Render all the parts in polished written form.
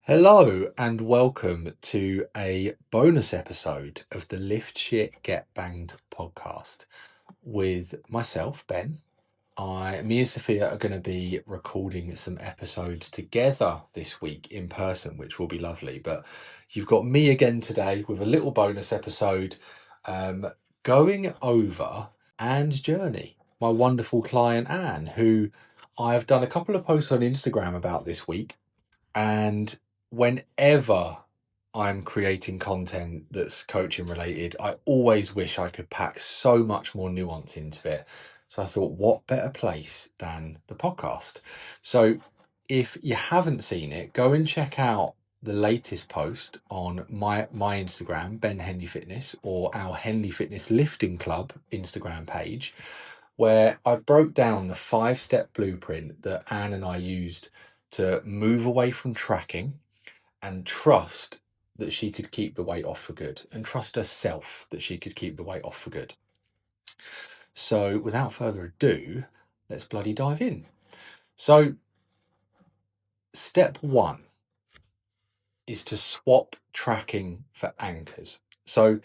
Hello and welcome to a bonus episode of the Lift Shit Get Banged podcast with myself, Ben. Me and Sophia are going to be recording some episodes together this week in person, which will be lovely. But you've got me again today with a little bonus episode going over Anne's journey, my wonderful client Anne, who I've done a couple of posts on Instagram about this week. And whenever I'm creating content that's coaching related, I always wish I could pack so much more nuance into it. So I thought, what better place than the podcast? So if you haven't seen it, go and check out the latest post on my Instagram, Ben Henley Fitness, or our Henley Fitness Lifting Club Instagram page, where I broke down the 5-step blueprint that Anne and I used to move away from tracking and trust that she could keep the weight off for good, and trust herself that she could keep the weight off for good. So without further ado, let's bloody dive in. So step 1 is to swap tracking for anchors. So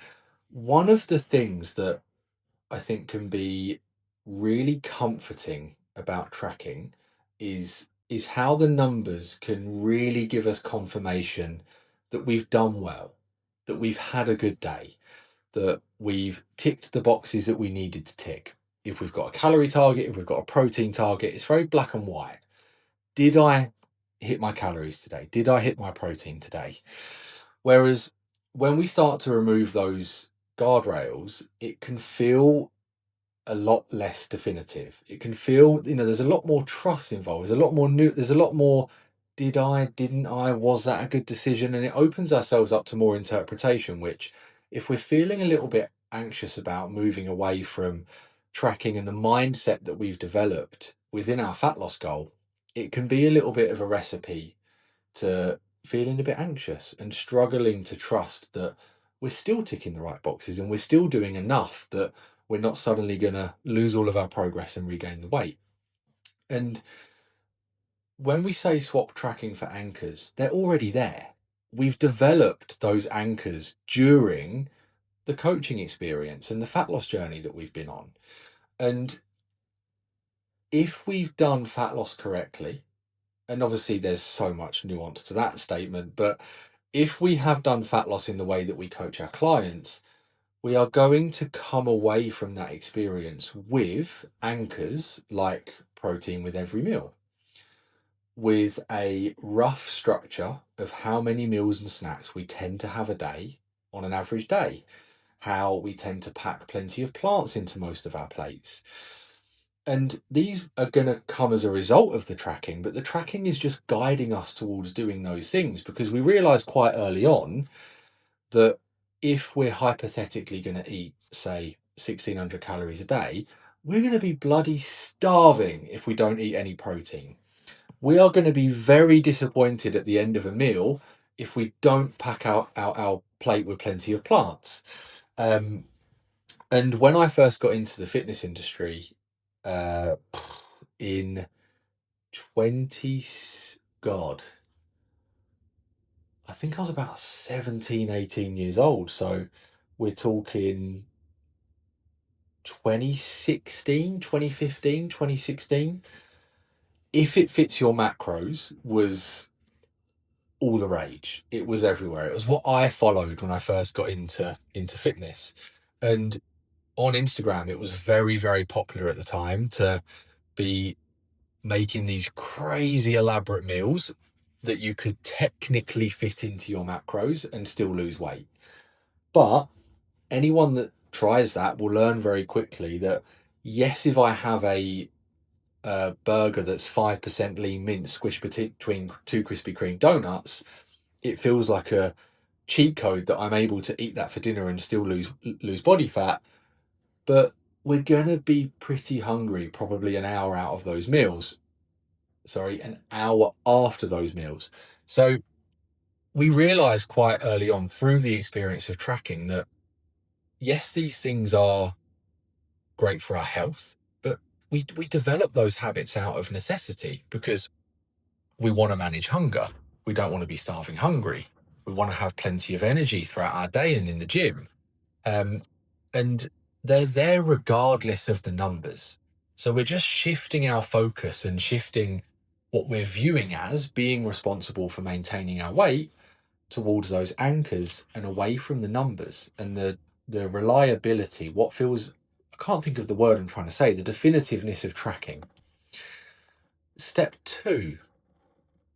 one of the things that I think can be really comforting about tracking is how the numbers can really give us confirmation that we've done well, that we've had a good day, that we've ticked the boxes that we needed to tick. If we've got a calorie target, if we've got a protein target, it's very black and white. Did I hit my calories today? Did I hit my protein today? Whereas when we start to remove those guardrails, it can feel a lot less definitive. It can feel, there's a lot more trust involved. There's a lot more there's a lot more didn't I, was that a good decision? And it opens ourselves up to more interpretation, which if we're feeling a little bit anxious about moving away from tracking and the mindset that we've developed within our fat loss goal, it can be a little bit of a recipe to feeling a bit anxious and struggling to trust that we're still ticking the right boxes and we're still doing enough that we're not suddenly going to lose all of our progress and regain the weight. And when we say swap tracking for anchors, they're already there. We've developed those anchors during the coaching experience and the fat loss journey that we've been on. And if we've done fat loss correctly, and obviously there's so much nuance to that statement, but if we have done fat loss in the way that we coach our clients, we are going to come away from that experience with anchors like protein with every meal, with a rough structure of how many meals and snacks we tend to have a day on an average day, how we tend to pack plenty of plants into most of our plates. And these are going to come as a result of the tracking, but the tracking is just guiding us towards doing those things, because we realized quite early on that if we're hypothetically going to eat, say, 1,600 calories a day, we're going to be bloody starving if we don't eat any protein. We are going to be very disappointed at the end of a meal if we don't pack out our plate with plenty of plants. And when I first got into the fitness industry in 20, God, I think I was about 17, 18 years old. So we're talking 2016, 2015, 2016. If it fits your macros was all the rage. It was everywhere. It was what I followed when I first got into fitness. And on Instagram, it was very, very popular at the time to be making these crazy elaborate meals that you could technically fit into your macros and still lose weight. But anyone that tries that will learn very quickly that, yes, if I have a burger that's 5% lean mince squished between 2 Krispy Kreme donuts, it feels like a cheat code that I'm able to eat that for dinner and still lose body fat. But we're going to be pretty hungry probably an hour out of those meals. Sorry, an hour after those meals. So we realized quite early on through the experience of tracking that, yes, these things are great for our health, but we develop those habits out of necessity because we want to manage hunger. we don't want to be starving hungry. We want to have plenty of energy throughout our day and in the gym. And they're there regardless of the numbers. So we're just shifting our focus and shifting what we're viewing as being responsible for maintaining our weight towards those anchors and away from the numbers and the reliability, what feels, I can't think of the word I'm trying to say, the definitiveness of tracking. Step 2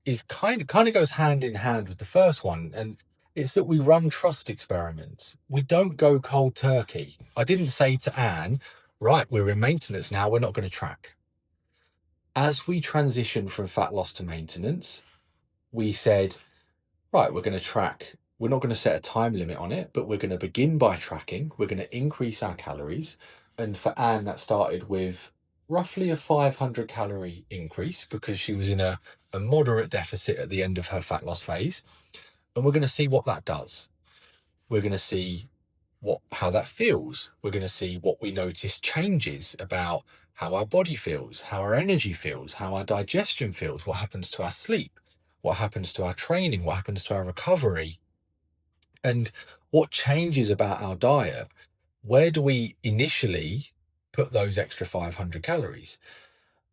is kind of goes hand in hand with the first one, and it's that we run trust experiments. We don't go cold turkey. I didn't say to Anne, right, we're in maintenance now, we're not going to track. As we transition from fat loss to maintenance, we said, right, we're going to track. We're not going to set a time limit on it, but we're going to begin by tracking. We're going to increase our calories. And for Anne, that started with roughly a 500 calorie increase because she was in a moderate deficit at the end of her fat loss phase. And we're going to see what that does. We're going to see how that feels. We're going to see what we notice changes about how our body feels, how our energy feels, how our digestion feels, what happens to our sleep, what happens to our training, what happens to our recovery, and what changes about our diet. Where do we initially put those extra 500 calories?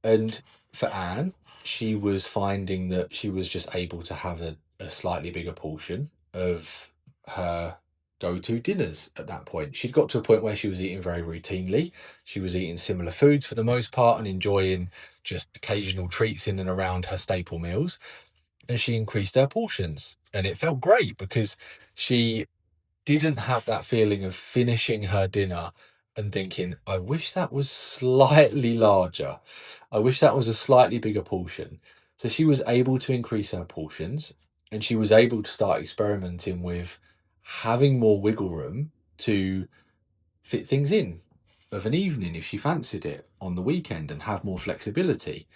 And for Anne, she was finding that she was just able to have a slightly bigger portion of her go-to dinners at that point. She'd got to a point where she was eating very routinely. She was eating similar foods for the most part and enjoying just occasional treats in and around her staple meals. And she increased her portions. And it felt great because she didn't have that feeling of finishing her dinner and thinking, I wish that was slightly larger. I wish that was a slightly bigger portion. So she was able to increase her portions and she was able to start experimenting with having more wiggle room to fit things in of an evening if she fancied it on the weekend and have more flexibility.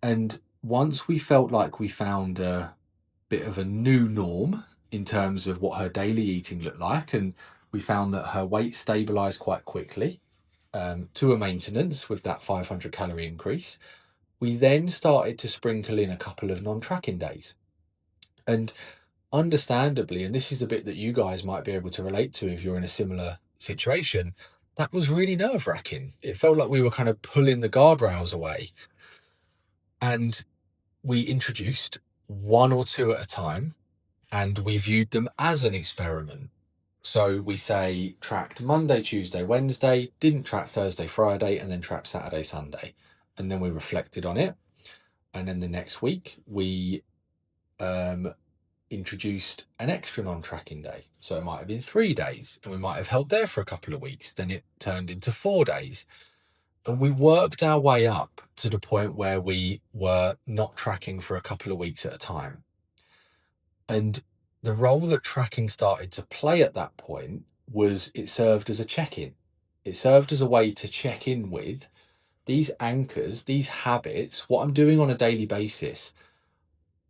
And once we felt like we found a bit of a new norm in terms of what her daily eating looked like, and we found that her weight stabilized quite quickly to a maintenance with that 500 calorie increase, we then started to sprinkle in a couple of non-tracking days. And understandably, and this is the bit that you guys might be able to relate to if you're in a similar situation, that was really nerve-wracking. It felt like we were kind of pulling the guardrails away. And we introduced one or two at a time, and we viewed them as an experiment. So we say tracked Monday, Tuesday, Wednesday, didn't track Thursday, Friday, and then tracked Saturday, Sunday. And then we reflected on it. And then the next week, we introduced an extra non-tracking day. So it might have been 3 days, and we might have held there for a couple of weeks. Then it turned into 4 days. And we worked our way up to the point where we were not tracking for a couple of weeks at a time. And the role that tracking started to play at that point was it served as a check-in. It served as a way to check in with these anchors, these habits, what I'm doing on a daily basis.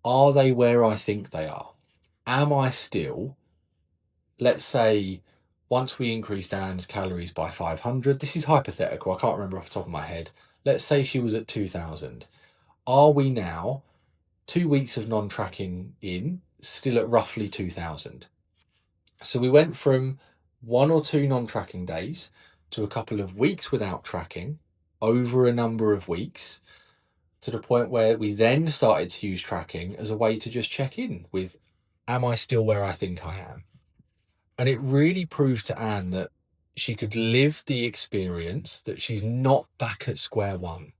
Are they where I think they are? Am I still, let's say, once we increased Anne's calories by 500, this is hypothetical, I can't remember off the top of my head. Let's say she was at 2000. Are we now, 2 weeks of non-tracking in, still at roughly 2000? So we went from 1 or 2 non-tracking days to a couple of weeks without tracking over a number of weeks, to the point where we then started to use tracking as a way to just check in with, am I still where I think I am? And it really proved to Anne that she could live the experience, that she's not back at square one.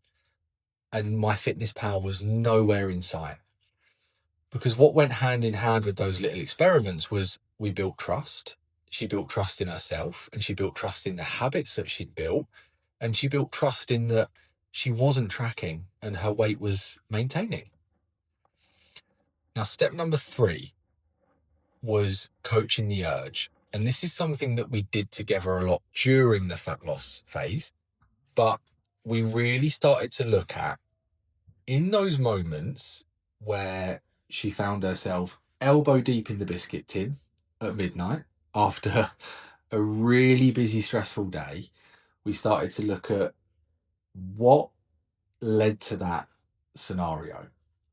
And MyFitnessPal was nowhere in sight. Because what went hand in hand with those little experiments was we built trust. She built trust in herself, and she built trust in the habits that she'd built. And she built trust in that she wasn't tracking and her weight was maintaining. Now, step number 3 was coaching the urge. And this is something that we did together a lot during the fat loss phase. But we really started to look at, in those moments where she found herself elbow deep in the biscuit tin at midnight after a really busy, stressful day, we started to look at what led to that scenario.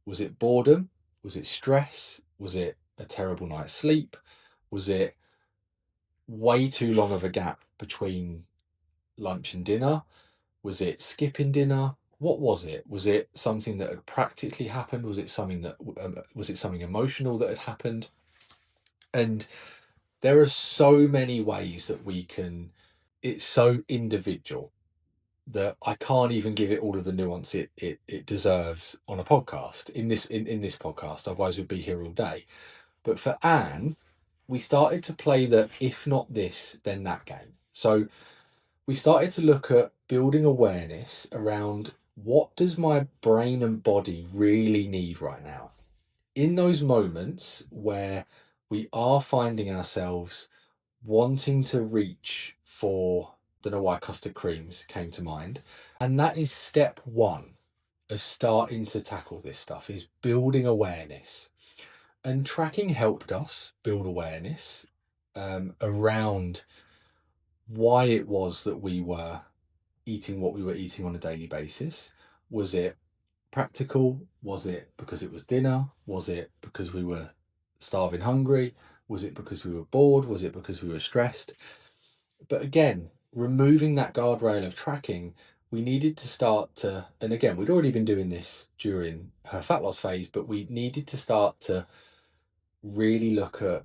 Was it boredom? Was it stress? Was it a terrible night's sleep? Was it way too long of a gap between lunch and dinner? Was it skipping dinner? What was it? Was it something that had practically happened? Was it something that was it something emotional that had happened? And there are so many ways that we can. It's so individual that I can't even give it all of the nuance it deserves on a podcast in this podcast. Otherwise, we'd be here all day. But for Anne, we started to play the if not this, then that game. So we started to look at building awareness around what does my brain and body really need right now? In those moments where we are finding ourselves wanting to reach for, don't know why custard creams came to mind. And that is step one of starting to tackle this stuff, is building awareness. And tracking helped us build awareness around why it was that we were eating what we were eating on a daily basis. Was it practical? Was it because it was dinner? Was it because we were starving hungry? Was it because we were bored? Was it because we were stressed? But again, removing that guardrail of tracking, we needed to start to, and again, we'd already been doing this during her fat loss phase, but we needed to start to really look at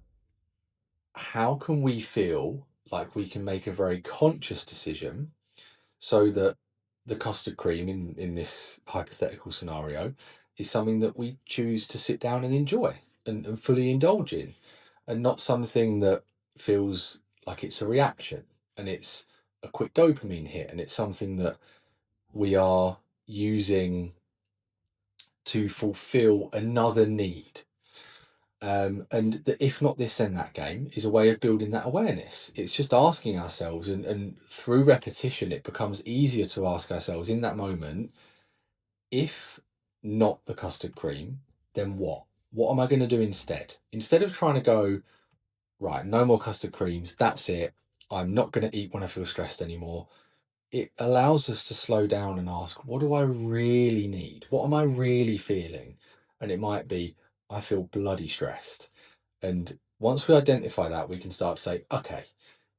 how can we feel like we can make a very conscious decision so that the custard cream in this hypothetical scenario is something that we choose to sit down and enjoy and fully indulge in, and not something that feels like it's a reaction and it's a quick dopamine hit and it's something that we are using to fulfill another need. And the if not this then that game is a way of building that awareness. It's just asking ourselves, and through repetition it becomes easier to ask ourselves in that moment, if not the custard cream, then what am I going to do instead of trying to go, right, no more custard creams, that's it, I'm not going to eat when I feel stressed anymore. It allows us to slow down and ask, what do I really need? What am I really feeling? And it might be, I feel bloody stressed. And once we identify that, we can start to say, okay,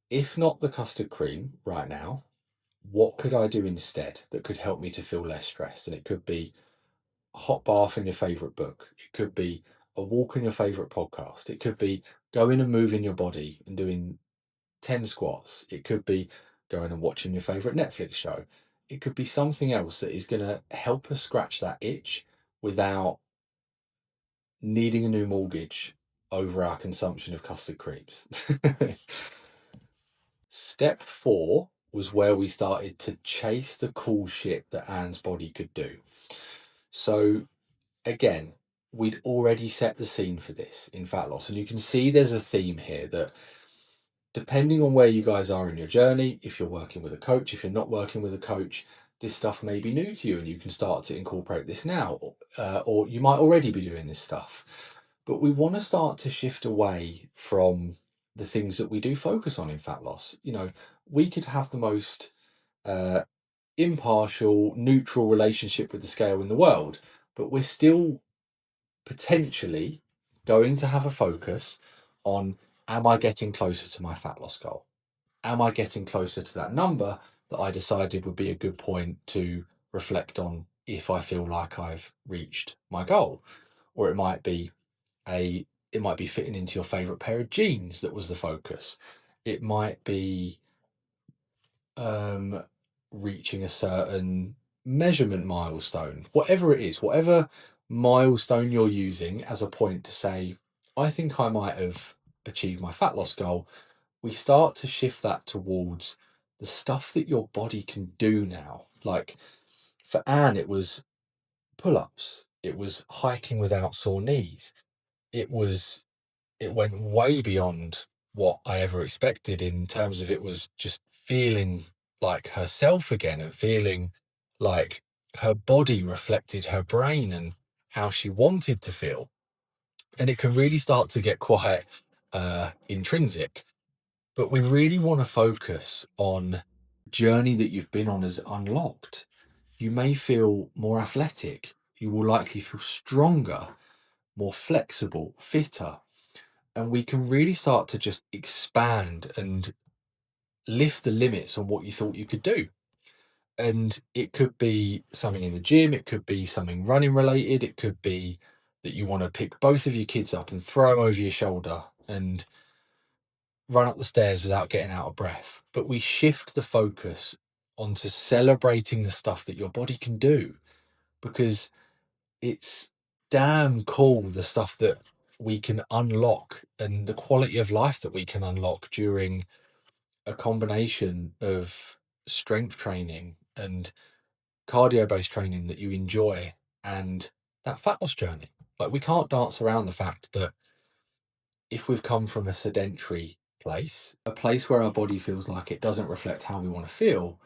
if not the custard cream right now, what could I do instead that could help me to feel less stressed? And it could be a hot bath in your favourite book. It could be a walk in your favourite podcast. It could be going and moving your body and doing 10 squats. It could be going and watching your favourite Netflix show. It could be something else that is going to help us scratch that itch without needing a new mortgage over our consumption of custard creams. Step 4 was where we started to chase the cool shit that Anne's body could do. So again, we'd already set the scene for this in fat loss, and you can see there's a theme here that depending on where you guys are in your journey, if you're working with a coach, if you're not working with a coach, this stuff may be new to you and you can start to incorporate this now, or you might already be doing this stuff. But we want to start to shift away from the things that we do focus on in fat loss. You know, we could have the most impartial, neutral relationship with the scale in the world, but we're still potentially going to have a focus on, am I getting closer to my fat loss goal? Am I getting closer to that number that I decided would be a good point to reflect on if I feel like I've reached my goal? Or it might be fitting into your favorite pair of jeans that was the focus. It might be reaching a certain measurement milestone, whatever it is, whatever milestone you're using as a point to say, I think I might have achieved my fat loss goal. We start to shift that towards the stuff that your body can do now. Like for Anne, it was pull-ups, it was hiking without sore knees, it went way beyond what I ever expected in terms of it was just feeling like herself again and feeling like her body reflected her brain and how she wanted to feel. And it can really start to get quite intrinsic. But we really want to focus on the journey that you've been on as unlocked. You may feel more athletic. You will likely feel stronger. more flexible, fitter. And we can really start to just expand and lift the limits on what you thought you could do. And it could be something in the gym, it could be something running related, it could be that you want to pick both of your kids up and throw them over your shoulder and run up the stairs without getting out of breath. But we shift the focus onto celebrating the stuff that your body can do, because it's damn cool, the stuff that we can unlock and the quality of life that we can unlock during a combination of strength training and cardio based training that you enjoy and that fat loss journey. Like, we can't dance around the fact that if we've come from a sedentary place, a place where our body feels like it doesn't reflect how we want to feel,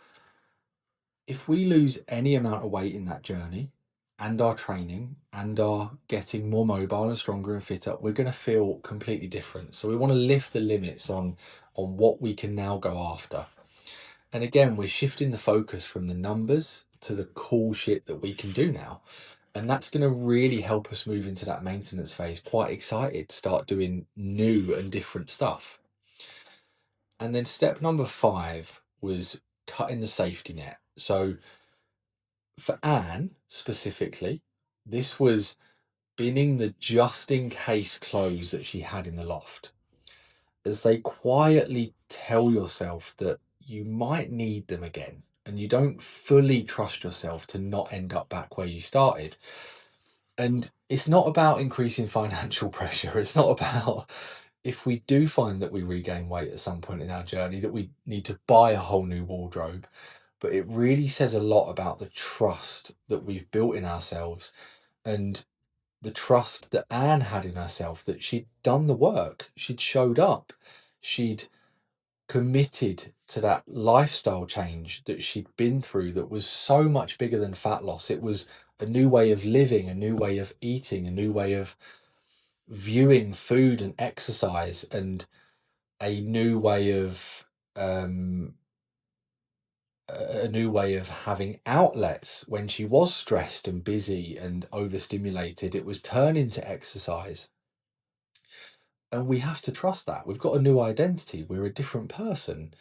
if we lose any amount of weight in that journey and our training and are getting more mobile and stronger and fitter, we're going to feel completely different. So we want to lift the limits on what we can now go after. And again, we're shifting the focus from the numbers to the cool shit that we can do now. And that's going to really help us move into that maintenance phase, quite excited to start doing new and different stuff. And then step number 5 was cutting the safety net. So for Anne specifically, this was binning the just in case clothes that she had in the loft, as they quietly tell yourself that you might need them again and you don't fully trust yourself to not end up back where you started. And it's not about increasing financial pressure. It's not about, if we do find that we regain weight at some point in our journey, that we need to buy a whole new wardrobe. But it really says a lot about the trust that we've built in ourselves and the trust that Anne had in herself, that she'd done the work, she'd showed up, she'd committed to that lifestyle change that she'd been through that was so much bigger than fat loss. It was a new way of living, a new way of eating, a new way of viewing food and exercise, and a new way of having outlets when she was stressed and busy and overstimulated. It was turning to exercise. And we have to trust that. We've got a new identity. We're a different person.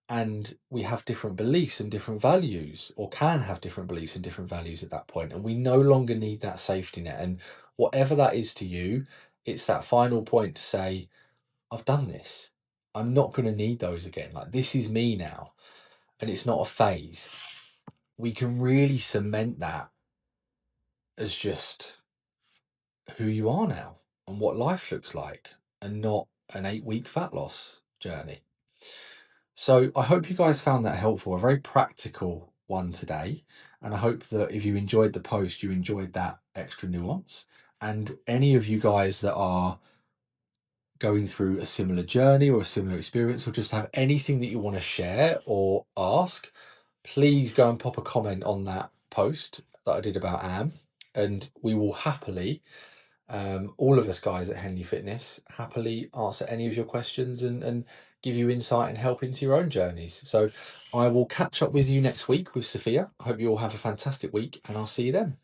And we have different beliefs and different values, or can have different beliefs and different values at that point. And we no longer need that safety net. And whatever that is to you, it's that final point to say, I've done this. I'm not going to need those again. Like, this is me now. And it's not a phase. We can really cement that as just who you are now and what life looks like, and not an 8-week fat loss journey. So I hope you guys found that helpful, a very practical one today. And I hope that if you enjoyed the post, you enjoyed that extra nuance. And any of you guys that are going through a similar journey or a similar experience, or just have anything that you want to share or ask, please go and pop a comment on that post that I did about Am, and we will happily, all of us guys at Henley Fitness, happily answer any of your questions and give you insight and help into your own journeys. So I will catch up with you next week with Sophia. I hope you all have a fantastic week, and I'll see you then.